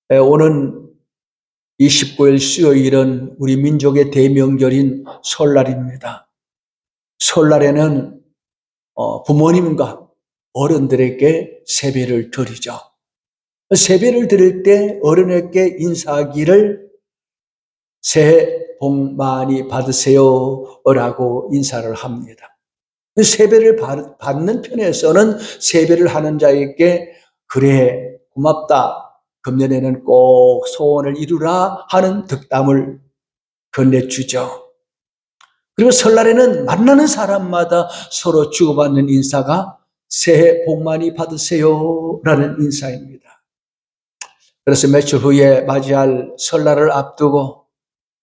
오는 29일 수요일은 우리 민족의 대명절인 설날입니다. 설날에는 부모님과 어른들에게 세배를 드리죠. 세배를 드릴 때 어른에게 인사하기를 새해 복 많이 받으세요 라고 인사를 합니다. 세배를 받는 편에서는 세배를 하는 자에게 그래 고맙다, 금년에는 꼭 소원을 이루라 하는 덕담을 건네주죠. 그리고 설날에는 만나는 사람마다 서로 주고받는 인사가 새해 복 많이 받으세요 라는 인사입니다. 그래서 며칠 후에 맞이할 설날을 앞두고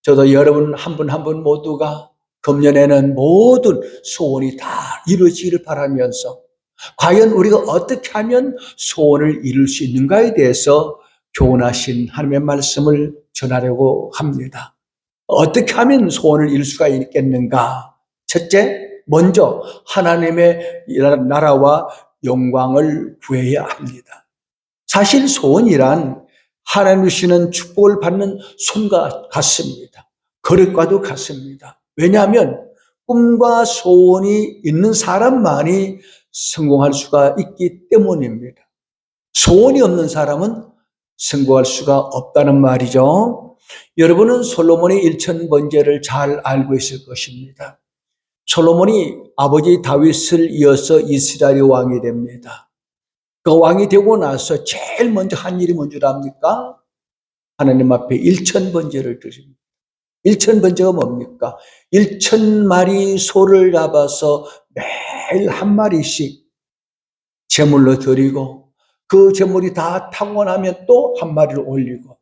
저도 여러분 한 분 한 분 모두가 금년에는 모든 소원이 다 이루어지기를 바라면서 과연 우리가 어떻게 하면 소원을 이룰 수 있는가에 대해서 교훈하신 하나님의 말씀을 전하려고 합니다. 어떻게 하면 소원을 이룰 수가 있겠는가? 첫째, 먼저 하나님의 나라와 영광을 구해야 합니다. 사실 소원이란 하나님 주시는 축복을 받는 손과 같습니다. 그릇과도 같습니다. 왜냐하면 꿈과 소원이 있는 사람만이 성공할 수가 있기 때문입니다. 소원이 없는 사람은 성공할 수가 없다는 말이죠. 여러분은 솔로몬의 1000번제를 잘 알고 있을 것입니다. 솔로몬이 아버지 다윗을 이어서 이스라엘의 왕이 됩니다. 그 왕이 되고 나서 제일 먼저 한 일이 뭔 줄 압니까? 하나님 앞에 1000번제를 드립니다. 1000번제가 뭡니까? 1000마리 소를 잡아서 매일 한 마리씩 제물로 드리고 그 제물이 다 타고 나면 또 한 마리를 올리고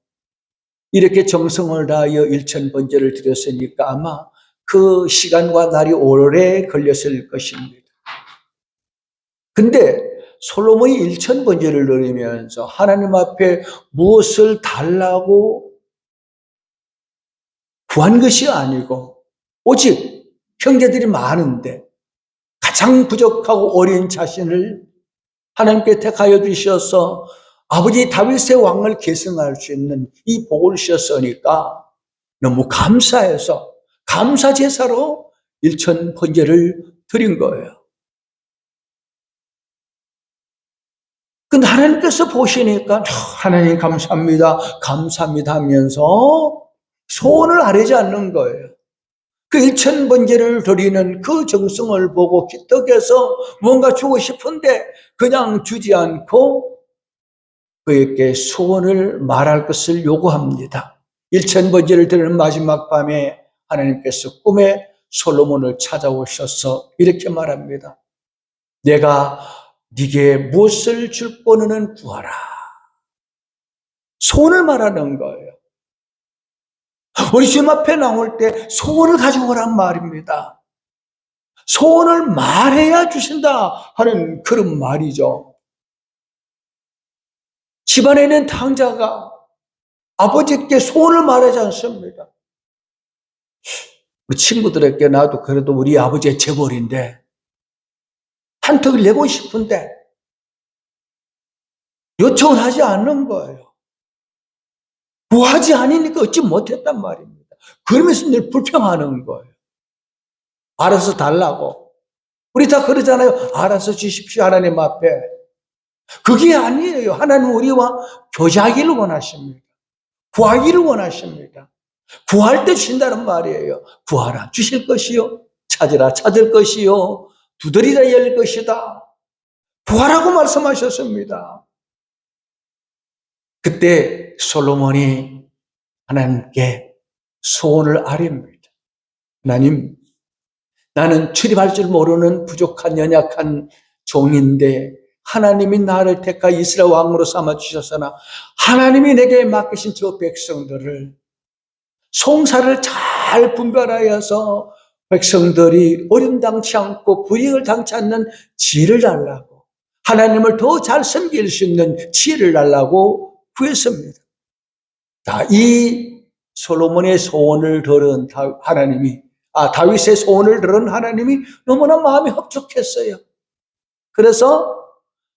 이렇게 정성을 다하여 1000번제를 드렸으니까 아마 그 시간과 날이 오래 걸렸을 것입니다. 근데 솔로몬이 1000번제를 드리면서 하나님 앞에 무엇을 달라고 구한 것이 아니고 오직 형제들이 많은데 가장 부족하고 어린 자신을 하나님께 택하여 주셔서 아버지 다윗의 왕을 계승할 수 있는 이 복을 주셨으니까 너무 감사해서 감사 제사로 1000번제를 드린 거예요. 근데 하나님께서 보시니까 하나님 감사합니다, 감사합니다 하면서 소원을 아뢰지 않는 거예요. 그 1000번제를 드리는 그 정성을 보고 기특해서 뭔가 주고 싶은데 그냥 주지 않고 그에게 소원을 말할 것을 요구합니다. 1000번제를 드리는 마지막 밤에 하나님께서 꿈에 솔로몬을 찾아오셔서 이렇게 말합니다. 내가 네게 무엇을 줄 거는 구하라. 소원을 말하는 거예요. 우리 주님 앞에 나올 때 소원을 가지고 오란 말입니다. 소원을 말해야 주신다 하는 그런 말이죠. 집안에 있는 당자가 아버지께 소원을 말하지 않습니다. 우리 친구들에게 나도 그래도 우리 아버지의 재벌인데 한턱을 내고 싶은데 요청을 하지 않는 거예요. 구하지 않으니까 얻지 못했단 말입니다. 그러면서 늘 불평하는 거예요. 알아서 달라고. 우리 다 그러잖아요. 알아서 주십시오, 하나님 앞에. 그게 아니에요. 하나님은 우리와 교제하기를 원하십니다. 구하기를 원하십니다. 구할 때 주신다는 말이에요. 구하라, 주실 것이요. 찾으라, 찾을 것이요. 두드리라, 열 것이다. 구하라고 말씀하셨습니다. 그때 솔로몬이 하나님께 소원을 아뢰입니다. 하나님, 나는 출입할 줄 모르는 부족한 연약한 종인데 하나님이 나를 택하 이스라엘 왕으로 삼아주셨으나 하나님이 내게 맡기신 저 백성들을 송사를 잘 분별하여서 백성들이 어림당치 않고 불이익을 당치 않는 지혜를 달라고, 하나님을 더 잘 섬길 수 있는 지혜를 달라고 구했습니다. 자, 이 솔로몬의 소원을 들은 다윗의 소원을 들은 하나님이 너무나 마음이 흡족했어요. 그래서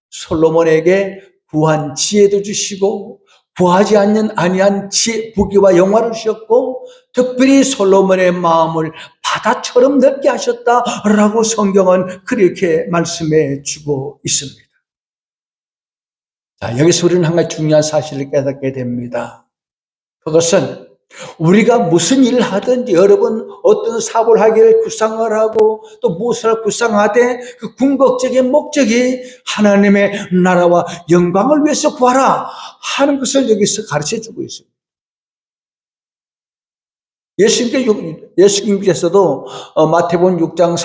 솔로몬에게 구한 지혜도 주시고 구하지 아니한 부귀와 영화를 주셨고 특별히 솔로몬의 마음을 바다처럼 넓게 하셨다라고 성경은 그렇게 말씀해 주고 있습니다. 자, 여기서 우리는 한 가지 중요한 사실을 깨닫게 됩니다. 그것은 우리가 무슨 일을 하든지 여러분 어떤 사업을 하기를 구상을 하고 또 무엇을 구상하되 그 궁극적인 목적이 하나님의 나라와 영광을 위해서 구하라 하는 것을 여기서 가르쳐주고 있습니다. 예수님께서도 마태복음 6장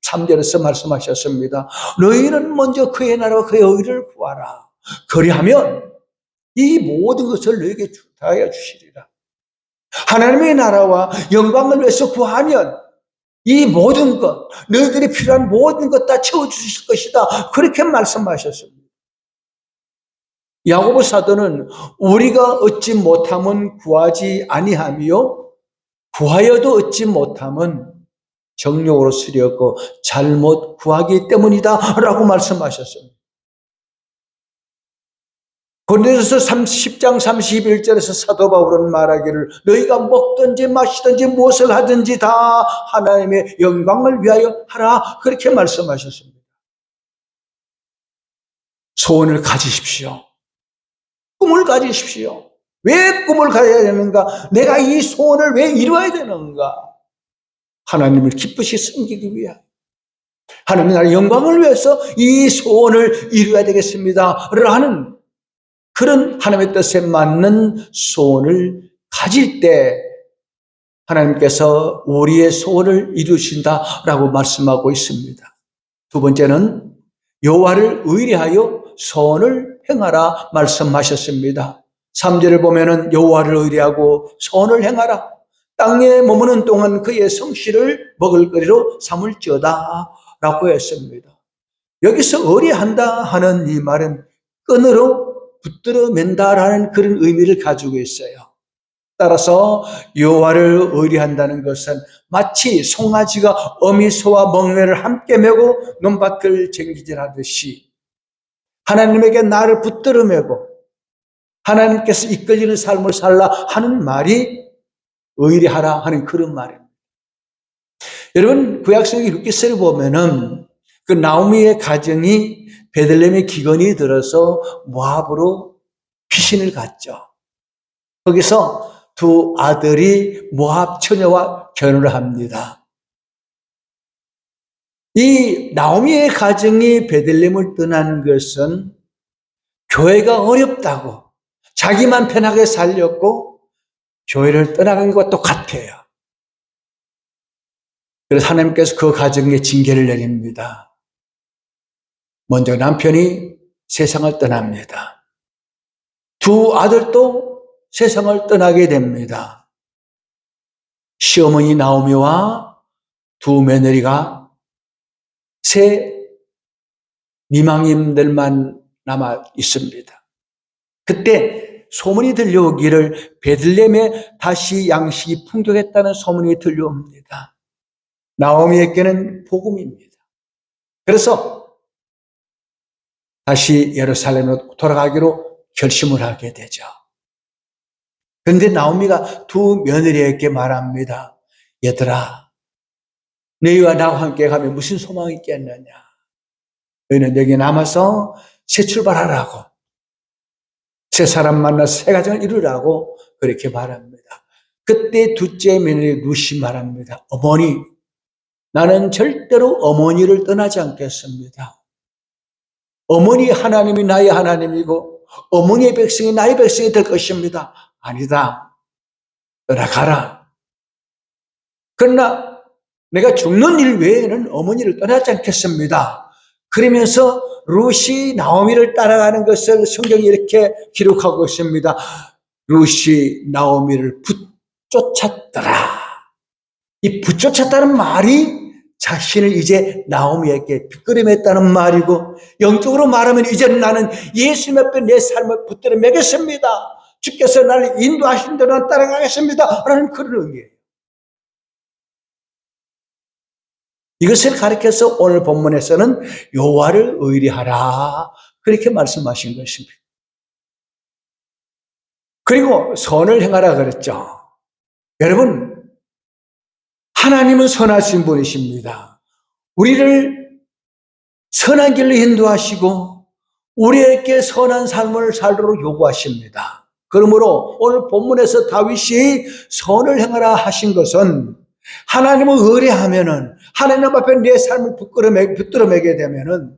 33절에서 말씀하셨습니다. 너희는 먼저 그의 나라와 그의 의를 구하라. 그리하면 이 모든 것을 너희에게 다하여 주시리라. 하나님의 나라와 영광을 위해서 구하면 이 모든 것, 너희들이 필요한 모든 것 다 채워주실 것이다. 그렇게 말씀하셨습니다. 야고보 사도는 우리가 얻지 못함은 구하지 아니하며 구하여도 얻지 못함은 정욕으로 쓰려고 잘못 구하기 때문이다 라고 말씀하셨습니다. 고린도전서 10장 31절에서 사도 바울은 말하기를 너희가 먹든지 마시든지 무엇을 하든지 다 하나님의 영광을 위하여 하라 그렇게 말씀하셨습니다. 소원을 가지십시오. 꿈을 가지십시오. 왜 꿈을 가져야 되는가? 내가 이 소원을 왜 이루어야 되는가? 하나님을 기쁘시 섬기기 위하여 하나님의 나라의 영광을 위해서 이 소원을 이루어야 되겠습니다 라는 그런 하나님의 뜻에 맞는 소원을 가질 때 하나님께서 우리의 소원을 이루신다라고 말씀하고 있습니다. 두 번째는 여호와를 의뢰하여 소원을 행하라 말씀하셨습니다. 3절을 보면은 여호와를 의뢰하고 소원을 행하라. 땅에 머무는 동안 그의 성실을 먹을거리로 삼을지어다 라고 했습니다. 여기서 의뢰한다 하는 이 말은 끈으로 붙들어 맨다라는 그런 의미를 가지고 있어요. 따라서 여호와를 의뢰한다는 것은 마치 송아지가 어미소와 멍에를 함께 메고 논밭을 쟁기질하듯이 하나님에게 나를 붙들어 메고 하나님께서 이끌리는 삶을 살라 하는 말이 의뢰하라 하는 그런 말입니다. 여러분 구약성경 룻기서를 보면은 그 나오미의 가정이 베들레헴의 기근이 들어서 모압으로 피신을 갔죠. 거기서 두 아들이 모압 처녀와 결혼을 합니다. 이 나오미의 가정이 베들레헴을 떠난 것은 교회가 어렵다고 자기만 편하게 살렸고 교회를 떠나간 것과 똑같아요. 그래서 하나님께서 그 가정에 징계를 내립니다. 먼저 남편이 세상을 떠납니다. 두 아들도 세상을 떠나게 됩니다. 시어머니 나오미와 두 며느리가 세 미망인들만 남아 있습니다. 그때 소문이 들려오기를 베들레헴에 다시 양식이 풍족했다는 소문이 들려옵니다. 나오미에게는 복음입니다. 그래서 다시 예루살렘으로 돌아가기로 결심을 하게 되죠. 그런데 나오미가 두 며느리에게 말합니다. 얘들아, 너희와 나와 함께 가면 무슨 소망이 있겠느냐? 너희는 여기 남아서 새 출발하라고, 새 사람 만나서 새 가정을 이루라고 그렇게 말합니다. 그때 둘째 며느리 룻이 말합니다. 어머니, 나는 절대로 어머니를 떠나지 않겠습니다. 어머니 하나님이 나의 하나님이고 어머니의 백성이 나의 백성이 될 것입니다. 아니다. 떠나가라. 그러나 내가 죽는 일 외에는 어머니를 떠나지 않겠습니다. 그러면서 룻이 나오미를 따라가는 것을 성경이 이렇게 기록하고 있습니다. 룻이 나오미를 붙쫓았더라. 이 붙쫓았다는 말이 자신을 이제 나오미에게 뒷걸음했다는 말이고, 영적으로 말하면 이제는 나는 예수 앞에 내 삶을 붙들어 매겠습니다. 주께서 나를 인도하신 대로 따라가겠습니다 라는 그런 의미예요. 이것을 가리켜서 오늘 본문에서는 여호와를 의뢰하라 그렇게 말씀하신 것입니다. 그리고 선을 행하라 그랬죠. 여러분, 하나님은 선하신 분이십니다. 우리를 선한 길로 인도하시고 우리에게 선한 삶을 살도록 요구하십니다. 그러므로 오늘 본문에서 다윗이 선을 행하라 하신 것은 하나님을 의뢰하면은, 하나님 앞에 내 삶을 붙들어 매게 되면은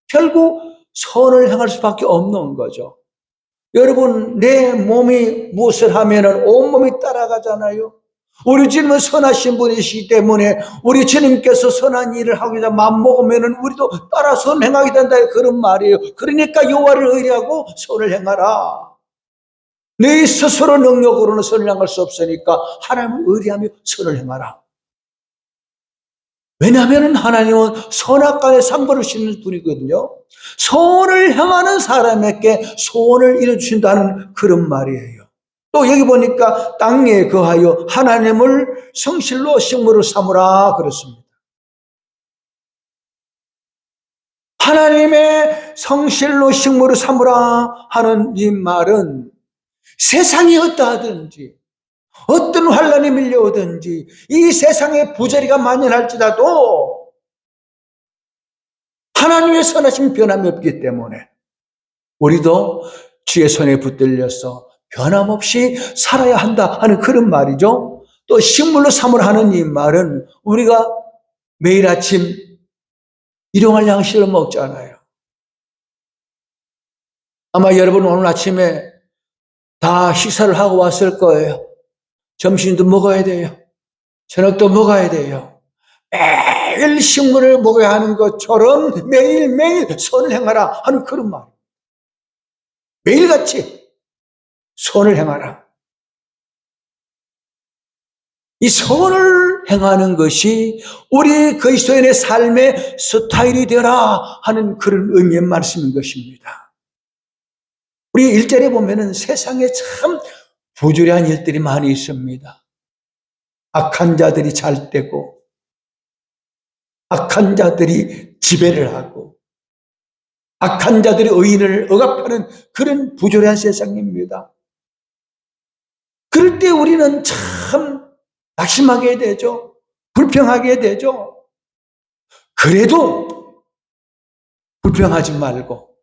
결국 선을 행할 수밖에 없는 거죠. 여러분, 내 몸이 무엇을 하면은 온몸이 따라가잖아요. 우리 주님은 선하신 분이시기 때문에 우리 주님께서 선한 일을 하기 위해서 맘먹으면은 우리도 따라 선을 행하게 된다, 그런 말이에요. 그러니까 여호와를 의뢰하고 선을 행하라. 내 스스로 능력으로는 선을 행할 수 없으니까 하나님을 의뢰하며 선을 행하라. 왜냐하면 하나님은 선악간에 상관을 싣는 분이거든요. 선을 행하는 사람에게 소원을 이뤄주신다는 그런 말이에요. 또 여기 보니까 땅에 거하여 하나님을 성실로 식물을 삼으라 그렇습니다. 하나님의 성실로 식물을 삼으라 하는 이 말은 세상이 어떠하든지 어떤 환란이 밀려오든지 이 세상에 부조리가 만연할지라도 하나님의 선하심이 변함이 없기 때문에 우리도 주의 손에 붙들려서 변함없이 살아야 한다 하는 그런 말이죠. 또 식물로 삼으라 하는 이 말은 우리가 매일 아침 일용할 양식을 먹잖아요. 아마 여러분 오늘 아침에 다 식사를 하고 왔을 거예요. 점심도 먹어야 돼요. 저녁도 먹어야 돼요. 매일 식물을 먹어야 하는 것처럼 매일매일 선을 행하라 하는 그런 말. 매일같이 선을 행하라. 이 선을 행하는 것이 우리 그리스도인의 삶의 스타일이 되라 하는 그런 의미의 말씀인 것입니다. 우리 1절에 보면은 세상에 참 부조리한 일들이 많이 있습니다. 악한 자들이 잘 되고 악한 자들이 지배를 하고 악한 자들이 의인을 억압하는 그런 부조리한 세상입니다. 그럴 때 우리는 참 낙심하게 되죠. 불평하게 되죠. 그래도 불평하지 말고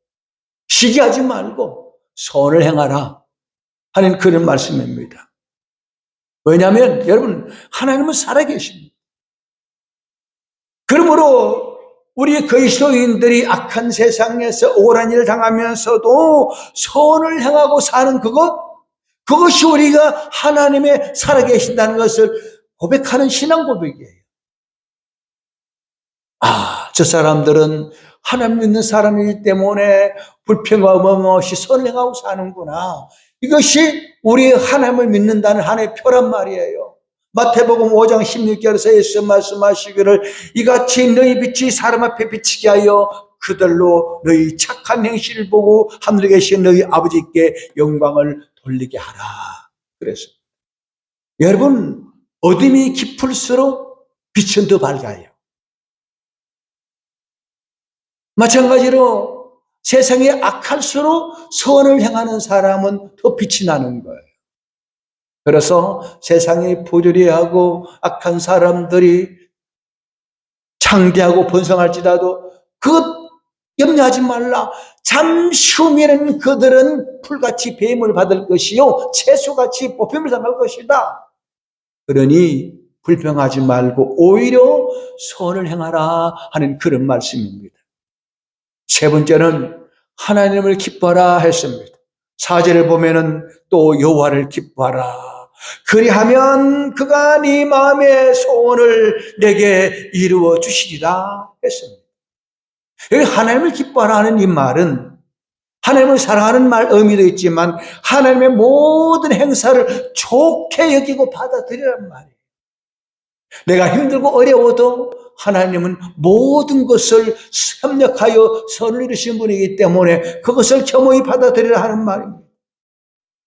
시기하지 말고 선을 행하라 하는 그런 말씀입니다. 왜냐하면 여러분, 하나님은 살아계십니다. 그러므로 우리 그리스도인들이 악한 세상에서 억울한 일을 당하면서도 선을 행하고 사는 그것이 우리가 하나님의 살아계신다는 것을 고백하는 신앙 고백이에요. 저 사람들은 하나님 믿는 사람이기 때문에 불평과 없이 선을 행하고 사는구나. 이것이 우리 하나님을 믿는다는 하나의 표란 말이에요. 마태복음 5장 16절에서 예수 말씀하시기를 이같이 너희 빛이 사람 앞에 비치게 하여 그들로 너희 착한 행실을 보고 하늘에 계신 너희 아버지께 영광을 돌리게 하라. 그래서 여러분, 어둠이 깊을수록 빛은 더 밝아요. 마찬가지로 세상이 악할수록 선을 행하는 사람은 더 빛이 나는 거예요. 그래서 세상이 부조리하고 악한 사람들이 창대하고 번성할지라도 그것 염려하지 말라. 잠시 후면은 그들은 풀같이 배임을 받을 것이요 채소같이 뽑힘을 당할 것이다. 그러니 불평하지 말고 오히려 선을 행하라 하는 그런 말씀입니다. 세 번째는 하나님을 기뻐하라 했습니다. 4절을 보면은 또 여호와를 기뻐하라. 그리하면 그가 네 마음의 소원을 내게 이루어 주시리라 했습니다. 여기 하나님을 기뻐하라 하는 이 말은 하나님을 사랑하는 말 의미도 있지만 하나님의 모든 행사를 좋게 여기고 받아들이란 말이에요. 내가 힘들고 어려워도 하나님은 모든 것을 협력하여 선을 이루신 분이기 때문에 그것을 겸허히 받아들이라 하는 말입니다.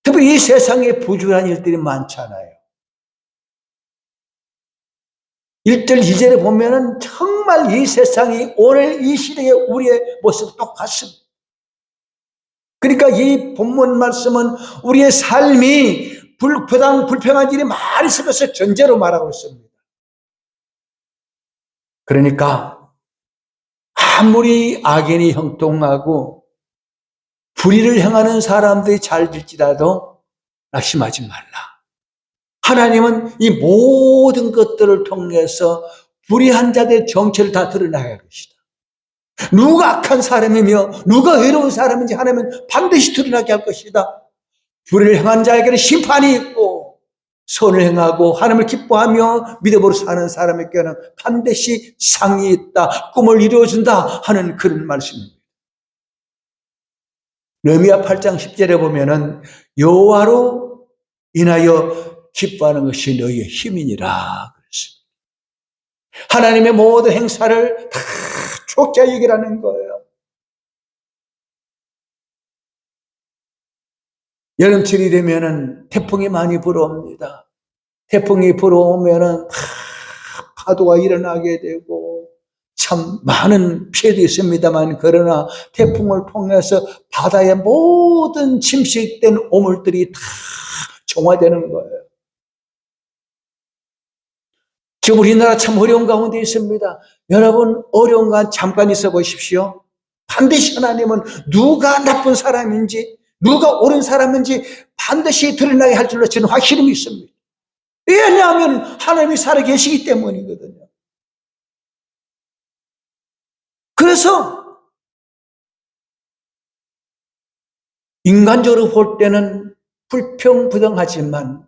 특히 이 세상에 부조리한 일들이 많잖아요. 1절, 2절에 보면은 정말 이 세상이 오늘 이 시대의 우리의 모습 똑같습니다. 그러니까 이 본문 말씀은 우리의 삶이 불평한 일이 많이 있을 것을 전제로 말하고 있습니다. 그러니까 아무리 악인이 형통하고 불의를 행하는 사람들이 잘 될지라도 낙심하지 말라. 하나님은 이 모든 것들을 통해서 불의한 자들의 정체를 다 드러나야 할 것이다. 누가 악한 사람이며 누가 의로운 사람인지 하나님은 반드시 드러나게 할 것이다. 불의를 행한 자에게는 심판이 있고 선을 행하고 하나님을 기뻐하며 믿음으로 사는 사람에게는 반드시 상이 있다. 꿈을 이루어준다 하는 그런 말씀입니다. 느헤미야 8장 10절에 보면은 여호와로 인하여 기뻐하는 것이 너희의 힘이니라 그랬습니다. 하나님의 모든 행사를 다 좋게 여기라는 거예요. 여름철이 되면은 태풍이 많이 불어옵니다. 태풍이 불어오면은 파도가 일어나게 되고 참 많은 피해도 있습니다만, 그러나 태풍을 통해서 바다의 모든 침식된 오물들이 다 정화되는 거예요. 지금 우리나라 참 어려운 가운데 있습니다. 여러분, 어려운 간 잠깐 있어 보십시오. 반드시 하나님은 누가 나쁜 사람인지 누가 옳은 사람인지 반드시 드러나게 할 줄로 저는 확실히 믿습니다. 왜냐하면 하나님이 살아계시기 때문이거든요. 그래서 인간적으로 볼 때는 불평불평하지만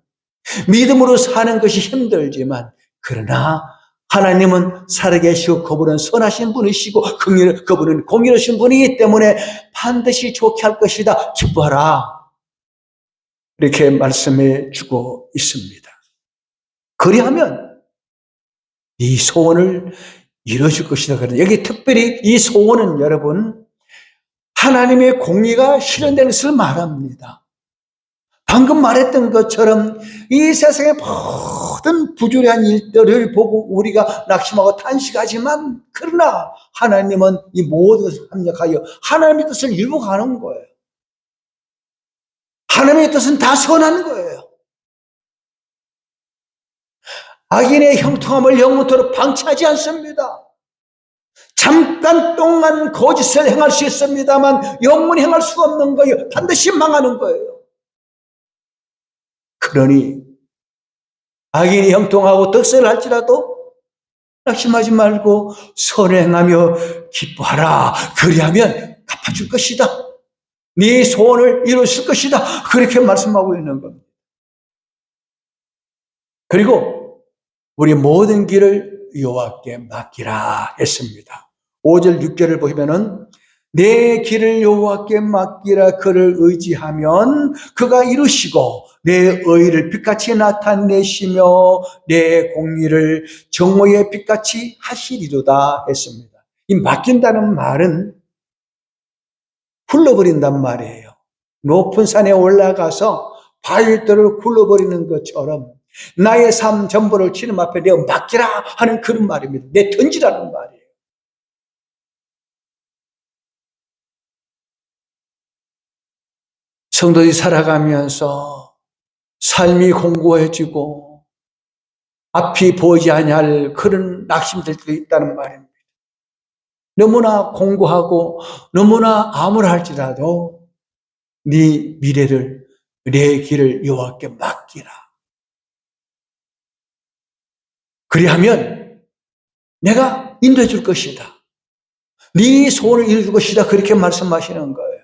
믿음으로 사는 것이 힘들지만, 그러나 하나님은 살아계시고 그분은 선하신 분이시고 그분은 공의로우신 분이기 때문에 반드시 좋게 할 것이다. 기뻐하라. 이렇게 말씀해 주고 있습니다. 그리하면 이 소원을 이루어줄 것이다. 여기 특별히 이 소원은 여러분 하나님의 공의가 실현되는 것을 말합니다. 방금 말했던 것처럼 이 세상의 모든 부조리한 일들을 보고 우리가 낙심하고 탄식하지만, 그러나 하나님은 이 모든 것을 합력하여 하나님의 뜻을 이루어가는 거예요. 하나님의 뜻은 다 선한 거예요. 악인의 형통함을 영원토록 방치하지 않습니다. 잠깐 동안 거짓을 행할 수 있습니다만 영원히 행할 수 없는 거예요. 반드시 망하는 거예요. 그러니 악인이 형통하고 득세를 할지라도 낙심하지 말고 선을 행하며 기뻐하라. 그리하면 갚아줄 것이다. 네 소원을 이루실 것이다. 그렇게 말씀하고 있는 겁니다. 그리고 우리 모든 길을 여호와께 맡기라 했습니다. 5절 6절을 보시면은 내 길을 여호와께 맡기라. 그를 의지하면 그가 이루시고 내 의를 빛같이 나타내시며 내 공의를 정오의 빛같이 하시리로다 했습니다. 이 맡긴다는 말은 굴러버린단 말이에요. 높은 산에 올라가서 바위들을 굴러버리는 것처럼 나의 삶 전부를 주님 앞에 내어 맡기라 하는 그런 말입니다. 내 던지라는 말이에요. 성도들이 살아가면서 삶이 공고해지고 앞이 보이지 아니할 그런 낙심될 때도 있다는 말입니다. 너무나 공고하고 너무나 암울할지라도 네 미래를, 내 길을 여호와께 맡기라. 그리하면 내가 인도해 줄 것이다. 네 소원을 이루어 줄 것이다. 그렇게 말씀하시는 거예요.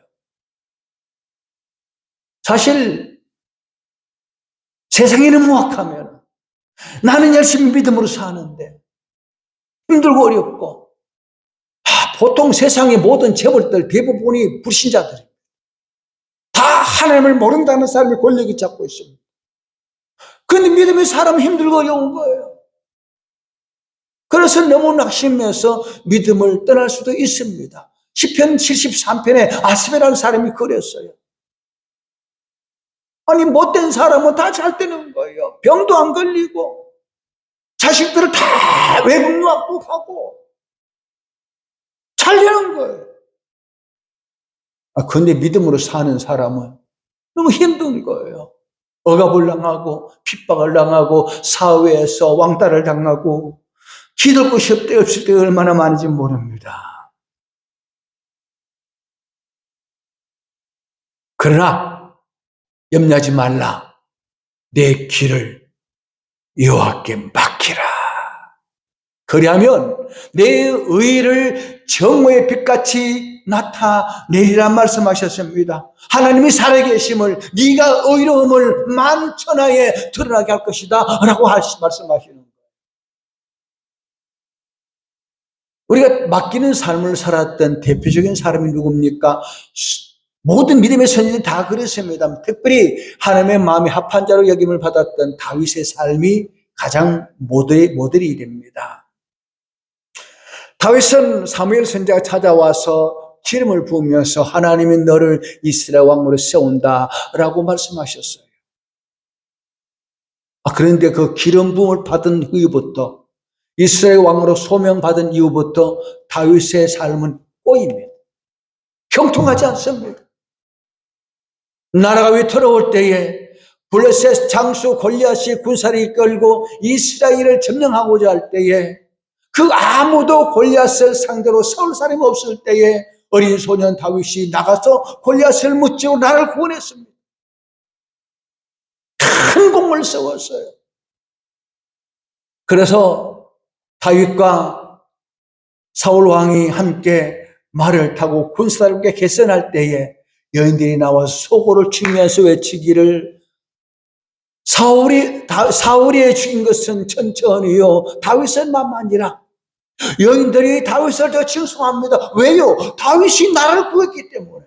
사실 세상이 너무 악하면 나는 열심히 믿음으로 사는데 힘들고 어렵고, 보통 세상의 모든 재벌들 대부분이 불신자들이에요. 다 하나님을 모른다는 사람이 권력이 잡고 있습니다. 그런데 믿음의 사람은 힘들고 어려운 거예요. 그래서 너무 낙심해서 믿음을 떠날 수도 있습니다. 시편 73편에 아스베라는 사람이 그랬어요. 아니, 못된 사람은 다 잘 되는 거예요. 병도 안 걸리고 자식들을 다 외국 놔두고 가고 잘 되는 거예요. 그런데 믿음으로 사는 사람은 너무 힘든 거예요. 억압을 당하고 핍박을 당하고 사회에서 왕따를 당하고 기댈 곳이 없을 때 얼마나 많은지 모릅니다. 그러나 염려하지 말라. 내 길을 여호와께 맡기라. 그리하면 내 의를 정오의 빛같이 나타내리라 말씀하셨습니다. 하나님이 살아계심을 네가 의로움을 만천하에 드러나게 할 것이다 라고 말씀하시는 거예요. 우리가 맡기는 삶을 살았던 대표적인 사람이 누굽니까? 모든 믿음의 선진이 다 그렇습니다. 특별히 하나님의 마음이 합한 자로 여김을 받았던 다윗의 삶이 가장 모델이 됩니다. 다윗은 사무엘 선지자가 찾아와서 기름을 부으면서 하나님이 너를 이스라엘 왕으로 세운다라고 말씀하셨어요. 그런데 그 기름 부음을 받은 이후부터 이스라엘 왕으로 소명받은 이후부터 다윗의 삶은 꼬입니다. 형통하지 않습니다. 나라가 위태로울 때에 블레셋 장수 골리앗이 군사를 이끌고 이스라엘을 점령하고자 할 때에 그 아무도 골리앗을 상대로 싸울 사람이 없을 때에 어린 소년 다윗이 나가서 골리앗을 무찌고 나를 구원했습니다. 큰 공을 세웠어요. 그래서 다윗과 사울 왕이 함께 말을 타고 군사들께 개선할 때에 여인들이 나와서 소고를 치면서 외치기를 사울이 죽인 것은 천천히요 다윗은 만만이라. 여인들이 다윗을 더 칭송합니다. 왜요? 다윗이 나를 구했기 때문에.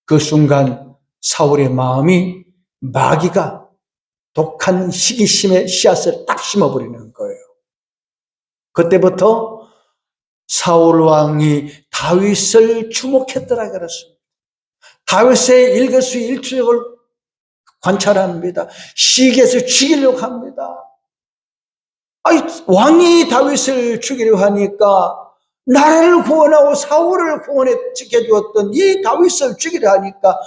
그 순간 사울의 마음이 마귀가 독한 시기심의 씨앗을 딱 심어버리는 거예요. 그때부터 사울 왕이 다윗을 주목했더라 그랬습니다. 다윗의 일거수일투족을 관찰합니다. 시기에서 죽이려고 합니다. 왕이 다윗을 죽이려고 하니까 나를 구원하고 사울을 구원해 지켜주었던 이 다윗을 죽이려 하니까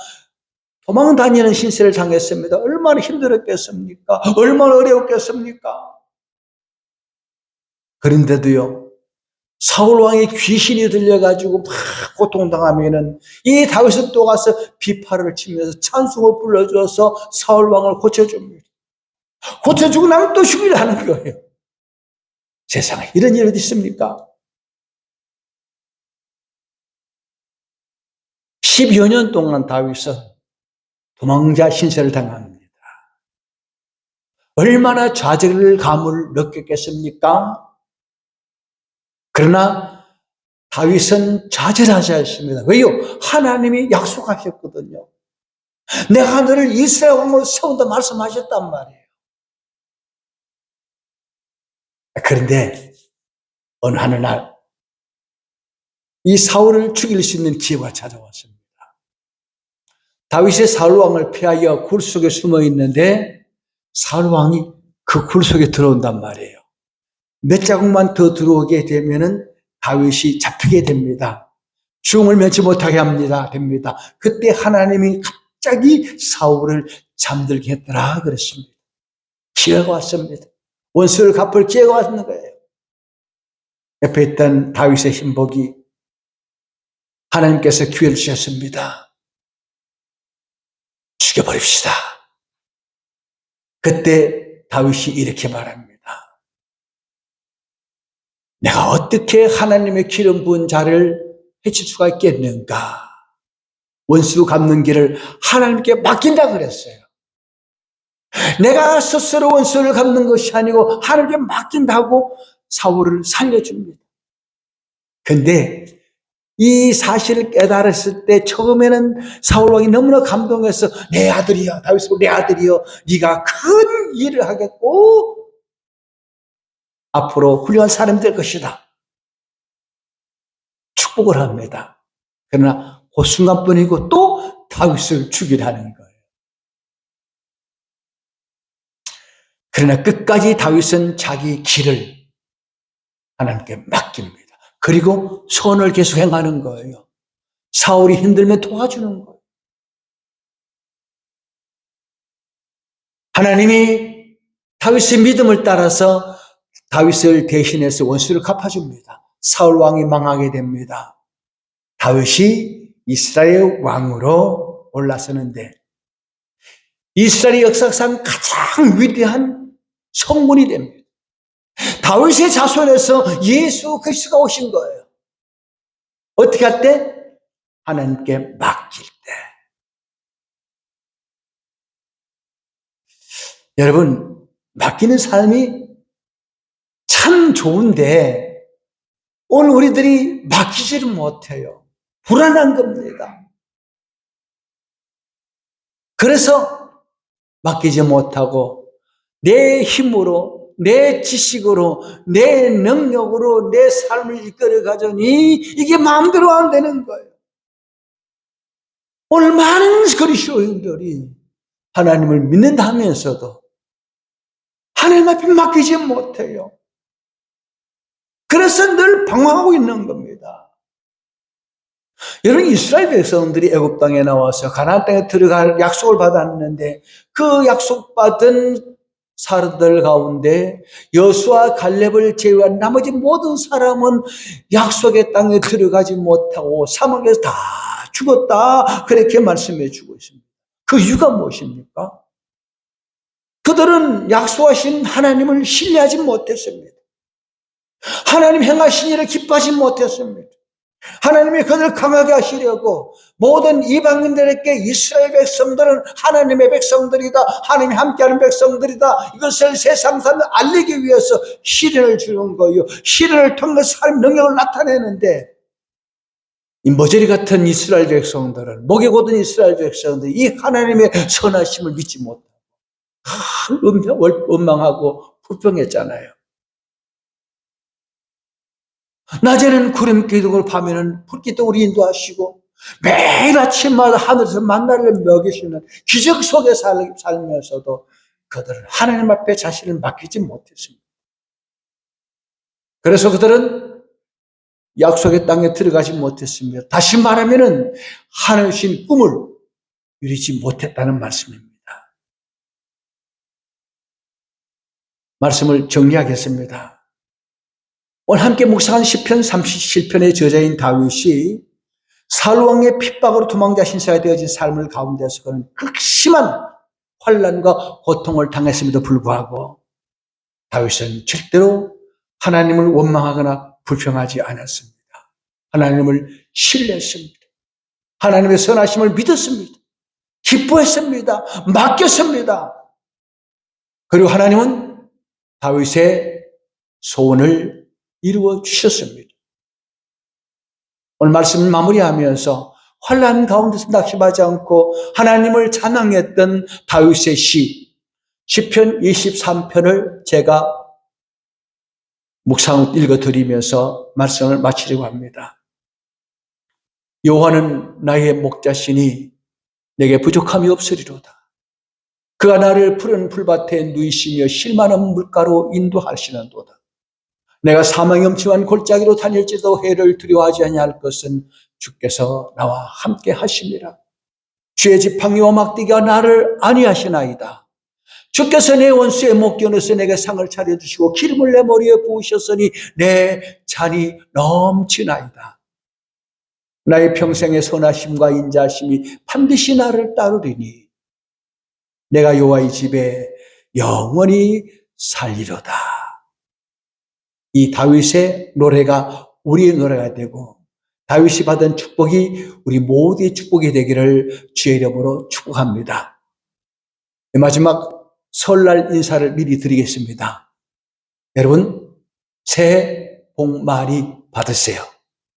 도망 다니는 신세를 당했습니다. 얼마나 힘들었겠습니까? 얼마나 어려웠겠습니까? 그런데도요, 사울 왕이 귀신이 들려가지고 막 고통당하면은 이 다윗은 또 가서 비파를 치면서 찬송을 불러줘서 사울 왕을 고쳐줍니다. 고쳐주고 나면 또 죽이려 하는 거예요. 세상에 이런 일이 어디 있습니까? 10여 년 동안 다윗은 도망자 신세를 당합니다. 얼마나 좌절감을 느꼈겠습니까? 그러나 다윗은 좌절하지 않습니다. 왜요? 하나님이 약속하셨거든요. 내가 너를 이스라엘 왕으로 세운다 말씀하셨단 말이에요. 그런데 어느 하늘날 이 사울을 죽일 수 있는 기회가 찾아왔습니다. 다윗이 사울 왕을 피하여 굴 속에 숨어 있는데 사울 왕이 그 굴 속에 들어온단 말이에요. 몇 자국만 더 들어오게 되면은 다윗이 잡히게 됩니다. 죽음을 면치 못하게 됩니다. 그때 하나님이 갑자기 사울을 잠들게 했더라 그랬습니다. 기회가 왔습니다. 원수를 갚을 기회가 왔는 거예요. 옆에 있던 다윗의 신복이 하나님께서 기회를 주셨습니다. 죽여버립시다. 그때 다윗이 이렇게 말합니다. 내가 어떻게 하나님의 기름 부은 자를 해칠 수가 있겠는가? 원수 갚는 길을 하나님께 맡긴다 그랬어요. 내가 스스로 원수를 갚는 것이 아니고 하나님께 맡긴다고 사울을 살려줍니다. 근데 이 사실을 깨달았을 때 처음에는 사울 왕이 너무나 감동해서 내 아들이여, 다윗은 내 아들이여, 네가 큰 일을 하겠고 앞으로 훌륭한 사람이 될 것이다. 축복을 합니다. 그러나 그 순간뿐이고 또 다윗을 죽이라는 거예요. 그러나 끝까지 다윗은 자기 길을 하나님께 맡깁니다. 그리고 선을 계속 행하는 거예요. 사울이 힘들면 도와주는 거예요. 하나님이 다윗의 믿음을 따라서 다윗을 대신해서 원수를 갚아줍니다. 사울 왕이 망하게 됩니다. 다윗이 이스라엘 왕으로 올라서는데 이스라엘 역사상 가장 위대한 성군이 됩니다. 다윗의 자손에서 예수 그리스도가 오신 거예요. 어떻게 할 때? 하나님께 맡길 때. 여러분, 맡기는 삶이 참 좋은데 오늘 우리들이 맡기지를 못해요. 불안한 겁니다. 그래서 맡기지 못하고 내 힘으로, 내 지식으로, 내 능력으로 내 삶을 이끌어 가자니 이게 마음대로 안 되는 거예요. 오늘 많은 그리스도인들이 하나님을 믿는다 하면서도 하나님 앞에 맡기지 못해요. 그래서 늘 방황하고 있는 겁니다. 여러분, 이스라엘 백성들이 애굽 땅에 나와서 가나안 땅에 들어갈 약속을 받았는데 그 약속받은 사람들 가운데 여수와 갈렙을 제외한 나머지 모든 사람은 약속의 땅에 들어가지 못하고 사막에서 다 죽었다, 그렇게 말씀해 주고 있습니다. 그 이유가 무엇입니까? 그들은 약속하신 하나님을 신뢰하지 못했습니다. 하나님 행하신 일을 기뻐하지 못했습니다. 하나님이 그들을 강하게 하시려고 모든 이방인들에게 이스라엘 백성들은 하나님의 백성들이다, 하나님이 함께하는 백성들이다, 이것을 세상 사람들 알리기 위해서 시련을 주는 거예요. 시련을 통해서 하나님 능력을 나타내는데 이 머저리 같은 이스라엘 백성들은, 목에 곧은 이스라엘 백성들이 이 하나님의 선하심을 믿지 못하고 원망하고 불평했잖아요. 낮에는 구름 기둥을, 밤에는 불빛도 우리 인도하시고 매일 아침마다 하늘에서 만나를 먹이시는 기적 속에 살면서도 그들은 하나님 앞에 자신을 맡기지 못했습니다. 그래서 그들은 약속의 땅에 들어가지 못했습니다. 다시 말하면 하나님 주신 꿈을 이루지 못했다는 말씀입니다. 말씀을 정리하겠습니다. 오늘 함께 묵상한 시편 37편의 저자인 다윗이 사울 왕의 핍박으로 도망자 신세가 되어진 삶을 가운데서 그는 극심한 환난과 고통을 당했음에도 불구하고 다윗은 절대로 하나님을 원망하거나 불평하지 않았습니다. 하나님을 신뢰했습니다. 하나님의 선하심을 믿었습니다. 기뻐했습니다. 맡겼습니다. 그리고 하나님은 다윗의 소원을 이루어 주셨습니다. 오늘 말씀을 마무리하면서 환난 가운데서 낙심하지 않고 하나님을 찬양했던 다윗의 시편 23편을 제가 묵상을 읽어드리면서 말씀을 마치려고 합니다. 여호와는 나의 목자시니 내게 부족함이 없으리로다. 그가 나를 푸른 풀밭에 누이시며 쉴만한 물가로 인도하시는도다. 내가 사망의 엄침한 골짜기로 다닐지도 해를 두려워하지 아니할 것은 주께서 나와 함께 하심이라. 주의 지팡이와 막대기가 나를 안위하시나이다. 주께서 내 원수의 목 겨누서 내게 상을 차려주시고 기름을 내 머리에 부으셨으니 내 잔이 넘치나이다. 나의 평생의 선하심과 인자하심이 반드시 나를 따르리니 내가 여호와의 집에 영원히 살리로다. 이 다윗의 노래가 우리의 노래가 되고 다윗이 받은 축복이 우리 모두의 축복이 되기를 주의 이름으로 축복합니다. 마지막 설날 인사를 미리 드리겠습니다. 여러분, 새해 복 많이 받으세요.